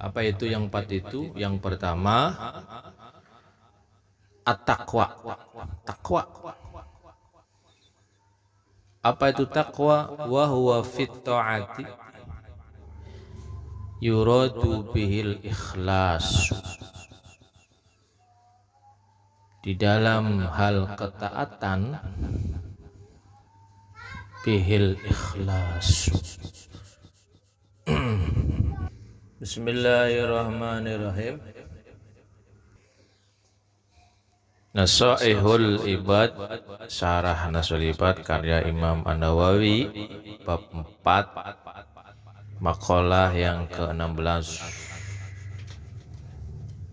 Apa itu yang empat itu? Yang pertama, at-taqwa. Taqwa. Apa itu taqwa? Wa huwa fit ta'ati yuradu bihil ikhlas. Di dalam hal ketaatan bihil ikhlas. Bismillahirrahmanirrahim. Nasaihul Ibad, Syarah Nasul Ibad karya Imam An-Nawawi, bab 4, makalah yang ke-16.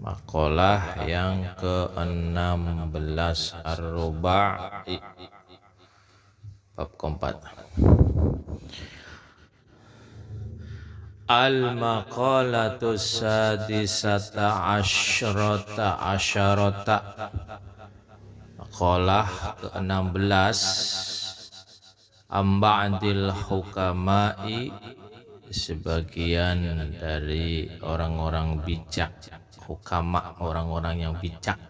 Makalah yang ke-16 Ar-Ruba'i, bab keempat. Al-maqalatu sadisata asyarata. Maqalah ke-16 Amba'dil hukama'i, sebagian dari orang-orang bijak. Hukama, orang-orang yang bijak.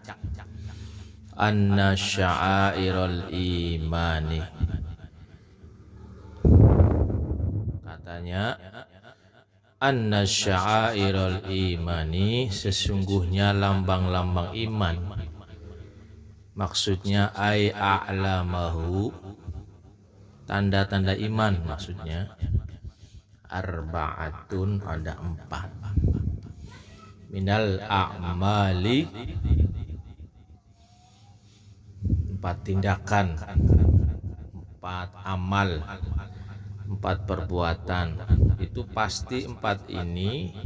Anna sya'airul imani, katanya anna sya'airul imani, sesungguhnya lambang-lambang iman. Maksudnya ai a'lamahu, tanda-tanda iman maksudnya. Arba'atun, ada 4. Minal a'mali, 4 tindakan, 4 amal, 4 perbuatan. Itu pasti 4 ini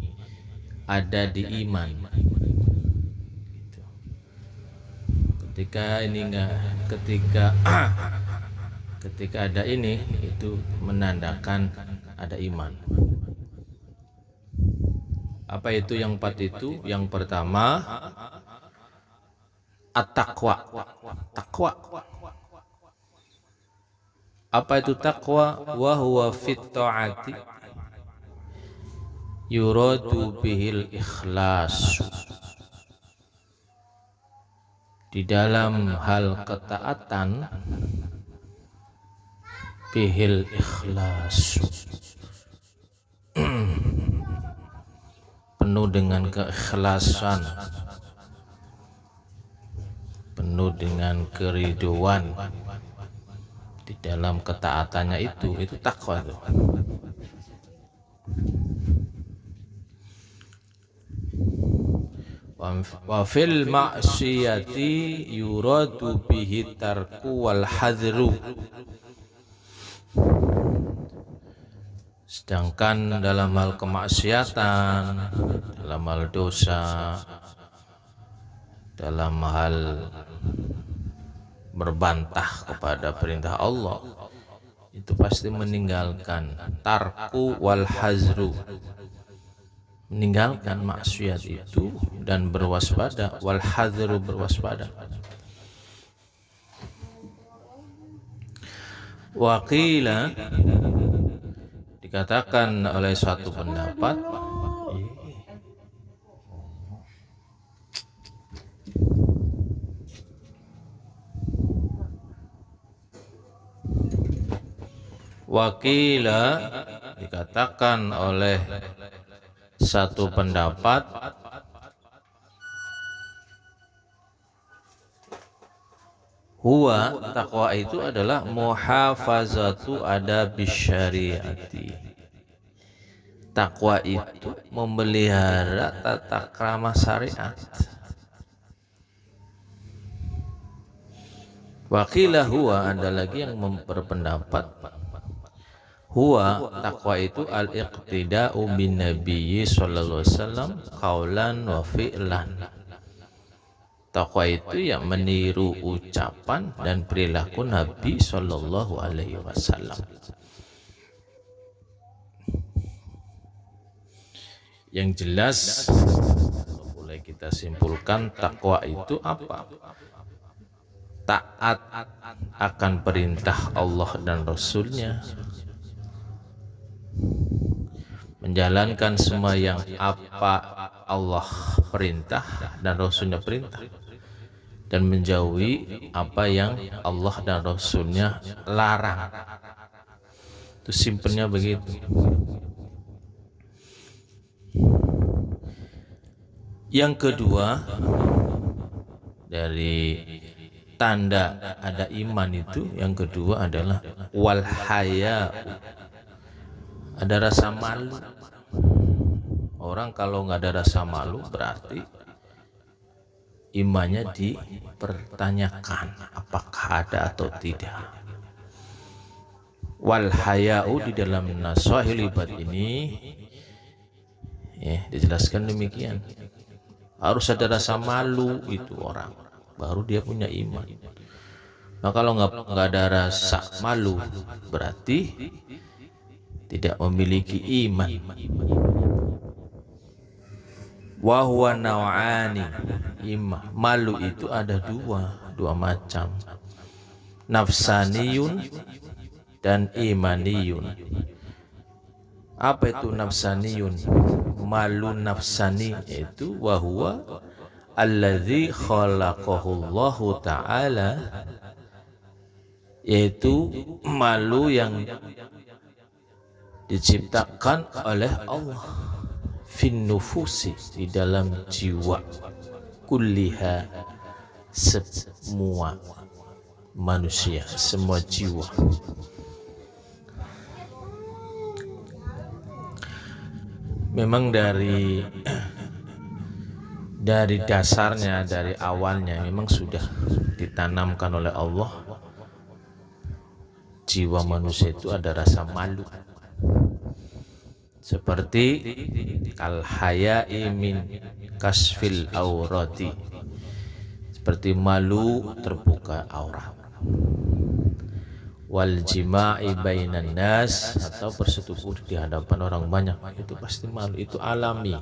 ada di iman. Ketika ini ketika ada ini, itu menandakan ada iman. Apa itu yang 4 itu? Yang pertama, at-taqwa. Taqwa. Apa itu taqwa? Wa huwa fit ta'ati yuradu bihil ikhlas. Di dalam hal ketaatan bihil ikhlas, penuh dengan keikhlasan, penuh dengan keriduan di dalam ketaatannya. Itu takwa itu. Wa fil ma'siyati yuradu bihi tarku wal hadru. Sedangkan dalam hal kemaksiatan, dalam hal dosa, dalam hal berbantah kepada perintah Allah, itu pasti meninggalkan tarku wal hazru, meninggalkan maksiat itu dan berwaspada. Wal hadru, berwaspada. Waqila, dikatakan oleh satu pendapat, Wakila, dikatakan oleh satu pendapat, huwa, takwa itu adalah muhafazatu adabis syariati. Takwa itu memelihara tata krama syariat. Wakila huwa, ada lagi yang berpendapat, huwa, takwa itu al-iqtida'u bin nabiyyi sallallahu alaihi wasallam qaulan wa fi'lan. Takwa itu yang meniru ucapan dan perilaku Nabi sallallahu alaihi wasallam. Yang jelas, boleh kita simpulkan, takwa itu apa? Taat akan perintah Allah dan Rasulnya, menjalankan semua yang apa Allah perintah dan Rasulnya perintah, dan menjauhi apa yang Allah dan Rasulnya larang. Itu simpelnya begitu. Yang kedua dari tanda ada iman itu, yang kedua adalah wal haya, ada rasa malu. Orang kalau nggak ada rasa malu berarti imannya dipertanyakan apakah ada atau tidak. Wal haya'u di dalam Nashahil Ibad ini dijelaskan demikian. Harus ada rasa malu itu orang, baru dia punya iman. Nah kalau nggak ada rasa malu berarti tidak memiliki iman. Wahwa naw'ani, malu itu ada dua macam, nafsaniyun dan imaniyun. Apa itu nafsaniyun? Malu nafsani itu wahwa alladzi khalaqahullahu ta'ala, yaitu malu yang diciptakan oleh Allah, fin nufusi, di dalam jiwa, kulliha, semua manusia, semua jiwa. Memang dari dasarnya, dari awalnya memang sudah ditanamkan oleh Allah, jiwa manusia itu ada rasa malu. Seperti kal haya'i min kasfil aurati, seperti malu terbuka aurat. Wal jima'i bainan nas, atau bersetubuh di hadapan orang banyak, itu pasti malu. Itu alami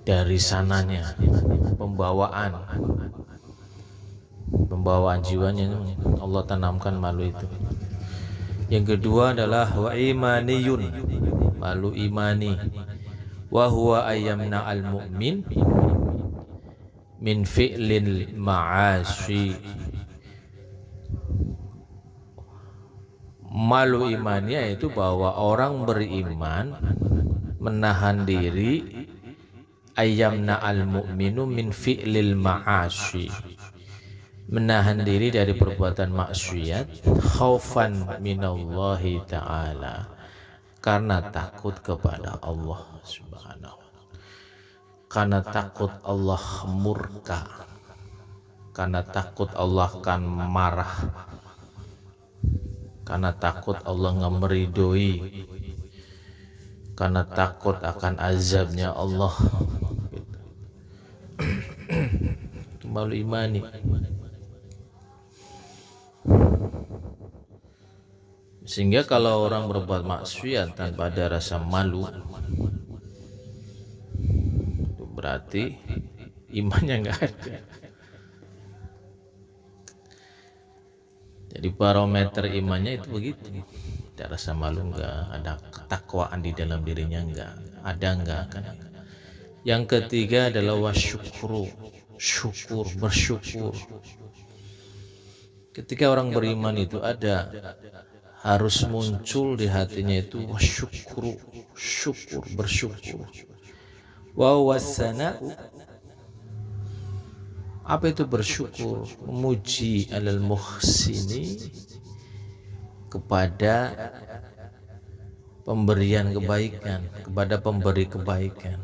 dari sananya, pembawaan jiwanya Allah tanamkan malu itu. Yang kedua adalah wa imaniyun, malu imani, wa huwa ayyamna al mu'min min fi'lil ma'asi. Malu imannya itu bahwa orang beriman menahan diri, ayyamna al mu'minu min fi'lil ma'asi, menahan diri dari perbuatan maksiat, khaufan minallahi ta'ala, karena takut kepada Allah subhanahu, karena takut Allah murka, karena takut Allah akan marah, karena takut Allah nggak meridoi, karena takut akan azabnya Allah. Malu imani. Sehingga kalau orang berbuat maksiat tanpa ada rasa malu, itu berarti imannya nggak ada. Jadi barometer imannya itu begitu. Tidak rasa malu, enggak ada ketakwaan di dalam dirinya, enggak ada, enggak kan. Yang ketiga adalah wasyukru, syukur, bersyukur. Ketika orang beriman itu ada, harus muncul di hatinya itu wasyukru, syukur, bersyukur. Wa wassana'u, apa itu bersyukur? Memuji alal muhsini, kepada pemberian kebaikan, kepada pemberi kebaikan.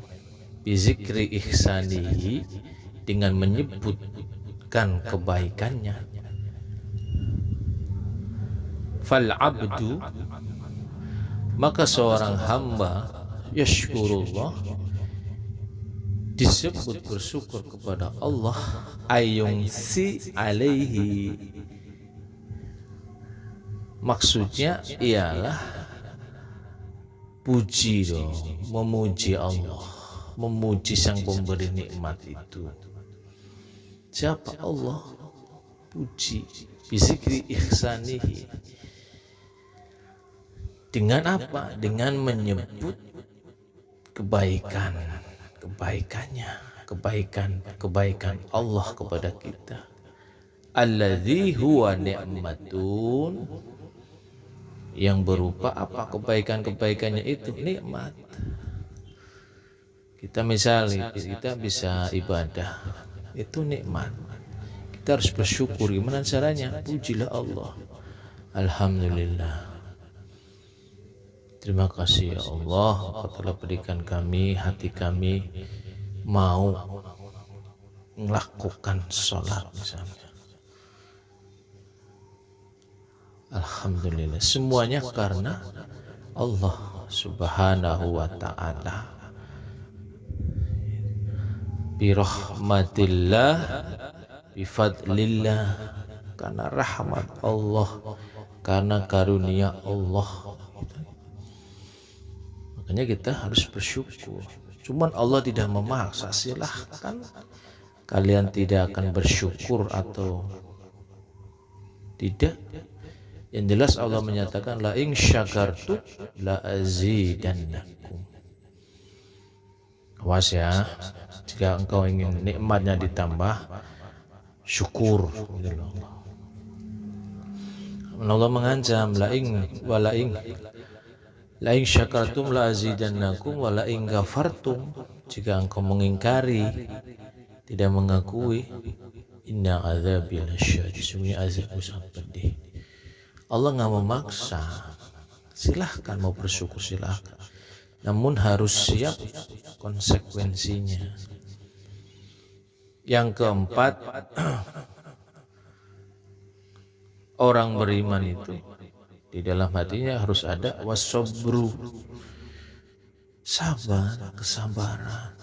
Bizikri ihsanihi, dengan menyebutkan kebaikannya. Fal abdu, maka seorang hamba, yashkurullah, disebut bersyukur kepada Allah, ayungsi alaihi, maksudnya ialah puji dong, memuji Allah, memuji sang pemberi nikmat itu. Siapa? Allah. Puji bizikri ihsanihi, dengan apa? Dengan menyebut kebaikan Allah kepada kita. Alladzi huwa ni'matun, yang berupa apa kebaikannya itu? Nikmat. Kita misalnya kita bisa ibadah, itu nikmat. Kita harus bersyukur. Gimana caranya? Pujilah Allah. Alhamdulillah. Terima kasih ya Allah, Engkau telah berikan kami, hati kami mau melakukan sholat misalnya. Alhamdulillah. Semuanya karena Allah Subhanahu wa ta'ala. Birahmatillah, bifadlillah, karena rahmat Allah, karena karunia Allah. Makanya kita harus bersyukur. Cuman Allah tidak memaksa, silahkan kalian tidak akan bersyukur atau tidak. Yang jelas Allah menyatakan la in syakartu la azidannakum. Awas ya, jika engkau ingin nikmatnya ditambah, syukur. Allah mengancam la in syakartum la azidannakum wa la in ghafartum, jika engkau mengingkari, tidak mengakui, inna azabi lasyadid, sesungguhnya azabku sangat pedih. Allah nggak memaksa, silahkan mau bersyukur silahkan, namun harus siap konsekuensinya. Yang keempat, orang beriman itu di dalam hatinya harus ada wasobru, sabar, kesabaran.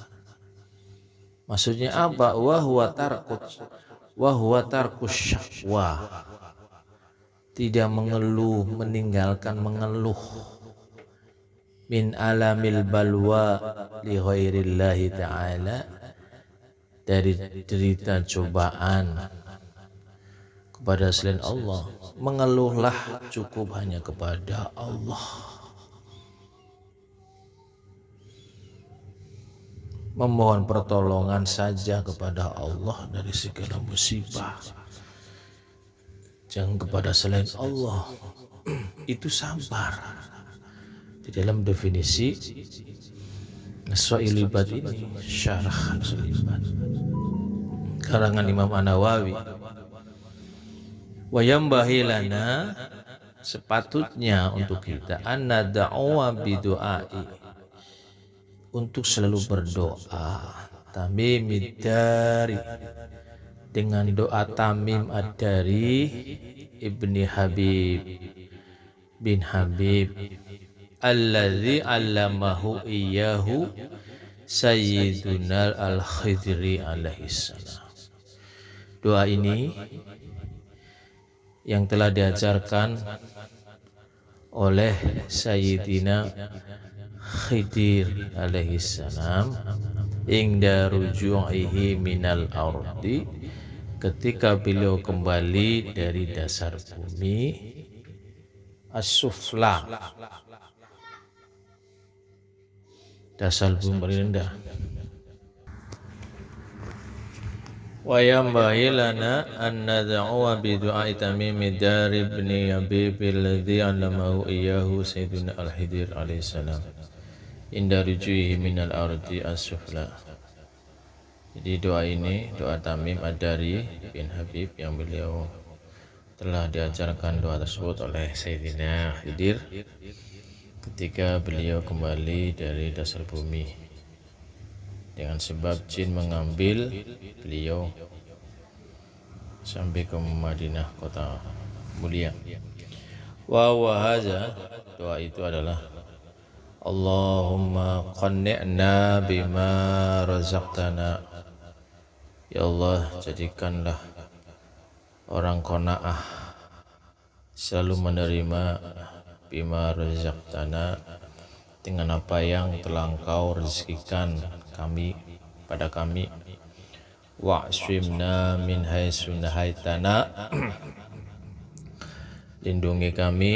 Maksudnya apa? Wahwa tarkus syakwa, tidak mengeluh, meninggalkan mengeluh. Min alamil balwa li ghairillahi ta'ala, dari derita cobaan kepada selain Allah. Mengeluhlah cukup hanya kepada Allah. Memohon pertolongan saja kepada Allah dari segala musibah, jangan kepada selain Allah. Itu sabar. Di dalam definisi As-Su'ilibat ini, syarah As-Su'ilibat karangan Imam An-Nawawi. Wa yambahi lana, sepatutnya untuk kita, anna da'wa bidu'ai, untuk selalu berdoa, tamimid dari, dengan doa Tamim ad-Dari ibni Habib bin Habib, alladzi allamahu iyyahu sayyiduna al-Khidri alaihissalam. Doa ini yang telah diajarkan oleh Sayyidina Khidir alaihissalam ingda ruju'ihi minal ardi, ketika beliau kembali dari dasar bumi as-sufla, dasar bumi rendah. Wa yambahi lana an nad'uwa bi du'ai Tamimid Dari ibni Habib alladhi 'allamahu iyyahu sayyiduna al-Khidir alaihi salam inda ruju'ihi minal ardi as-sufla. Jadi doa ini, doa Tamim ad-Dari bin Habib, yang beliau telah diajarkan doa tersebut oleh Sayyidina Khidir ketika beliau kembali dari dasar bumi dengan sebab jin mengambil beliau sampai ke Madinah, kota mulia. Wa hadza, doa itu adalah Allahumma qanni'na bima razaqtana, ya Allah jadikanlah orang qanaah, selalu menerima, bima razaqtana, dengan apa yang telah Engkau rezekikan kami, pada kami. Wa'aswimna min haitsu nahaitana, lindungi kami,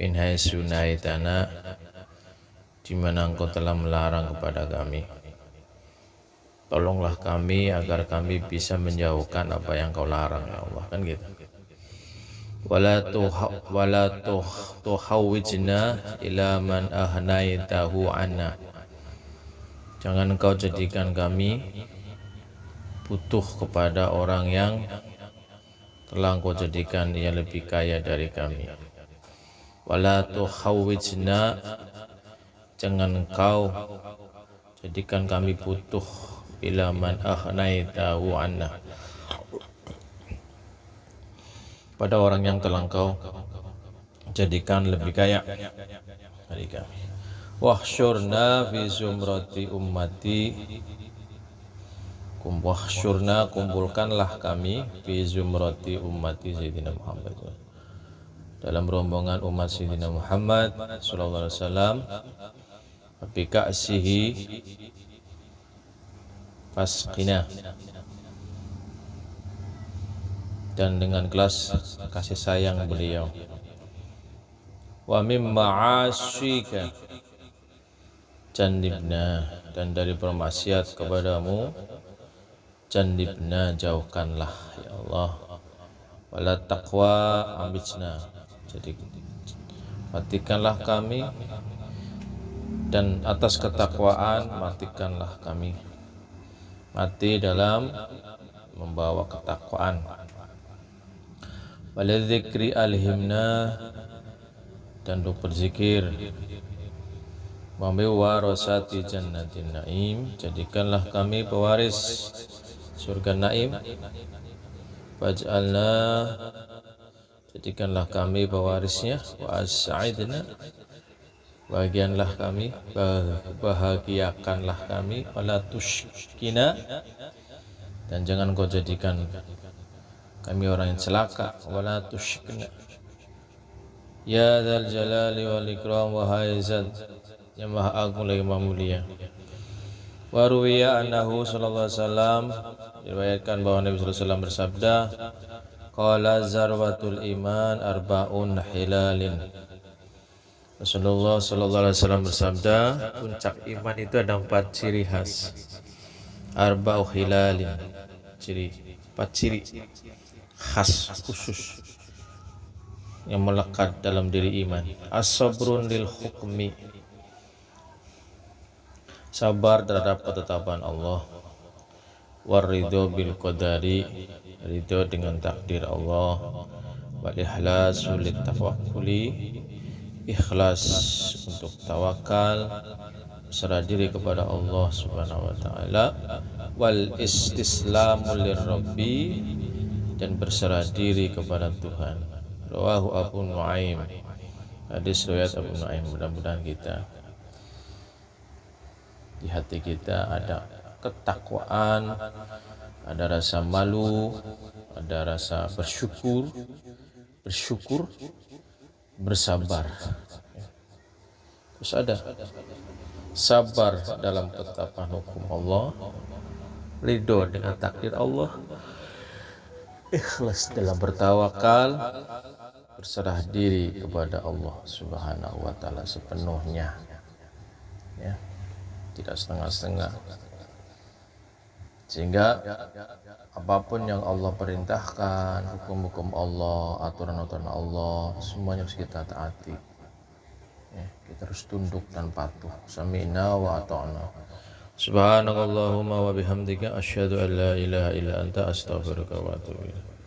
min haitsu nahaitana, di mana Engkau telah melarang kepada kami. Tolonglah kami agar kami bisa menjauhkan apa yang Kau larang ya Allah, kan gitu. Wala tuhawwijna ila man ahnaitahu anna. Jangan Engkau jadikan kami butuh kepada orang yang telah Engkau jadikan ia lebih kaya dari kami. Wala tuhawwijna, jangan Engkau jadikan kami butuh ila man ahnaitahu anna, pada orang yang telah Engkau jadikan lebih kaya dari kami. Wahsyurna fi zumrati ummati, wahsyurna, kumpulkanlah kami fi zumrati ummati Sayyidina Muhammad, dalam rombongan umat Sayyidina Muhammad sallallahu alaihi wasallam, bi ka'sihi fasqina, dan dengan gelas kasih sayang beliau. Wa mim ma'asyika jannibna, dan dari bermaksiat kepadamu jannibna, jauhkanlah ya Allah. Wala taqwa ambitsna, jadi matikanlah kami, dan atas ketakwaan matikanlah kami, mati dalam membawa ketakwaan. Waladzikri alhimna, dan untuk berzikir. Wa warasati jannatin naim, jadikanlah kami pewaris surga naim. Waj'alna, jadikanlah kami pewarisnya. Wa as'idna, bahagianlah kami, bahagiakanlah kami. Wala tushkina, dan jangan Kau jadikan kami orang yang celaka. Wala tushkina ya dzal jalali wal ikram, wahai zat yang maha agung lagi maha mulia. Wa ruwiya annahu sallallahu alaihi wasallam, diriwayatkan bahwa Nabi sallallahu alaihi wasallam bersabda, qala zarwatul iman arba'un hilalin. Rasulullah sallallahu alaihi wasallam bersabda, puncak iman itu ada 4 ciri khas. Arba'u hilalin, empat ciri khas khusus yang melekat dalam diri iman. As-sabrun lil hukmi, sabar terhadap ketetapan Allah. Waridho bil qadari, ridho dengan takdir Allah. Wal ikhlasu lit tawakkuli, ikhlas untuk tawakal, berserah diri kepada Allah Subhanahu wa taala. Wal istislamu lirabbi, dan berserah diri kepada Tuhan. Rawahu Abu Nuaim, hadis riwayat Abu Nuaim. Mudah-mudahan kita di hati kita ada ketakwaan, ada rasa malu, ada rasa bersyukur, bersabar. Terus ada sabar dalam ketetapan hukum Allah, ridho dengan takdir Allah, ikhlas dalam bertawakal, berserah diri kepada Allah Subhanahu wa taala sepenuhnya, ya, tidak setengah-setengah. Sehingga apapun yang Allah perintahkan, hukum-hukum Allah, aturan-aturan Allah, semuanya harus kita taati, ya, kita harus tunduk dan patuh. Sami'na wa ata'na. Subhanakallahumma wa bihamdika asyhadu an la ilaha illa anta astaghfiruka wa atubu ilaik.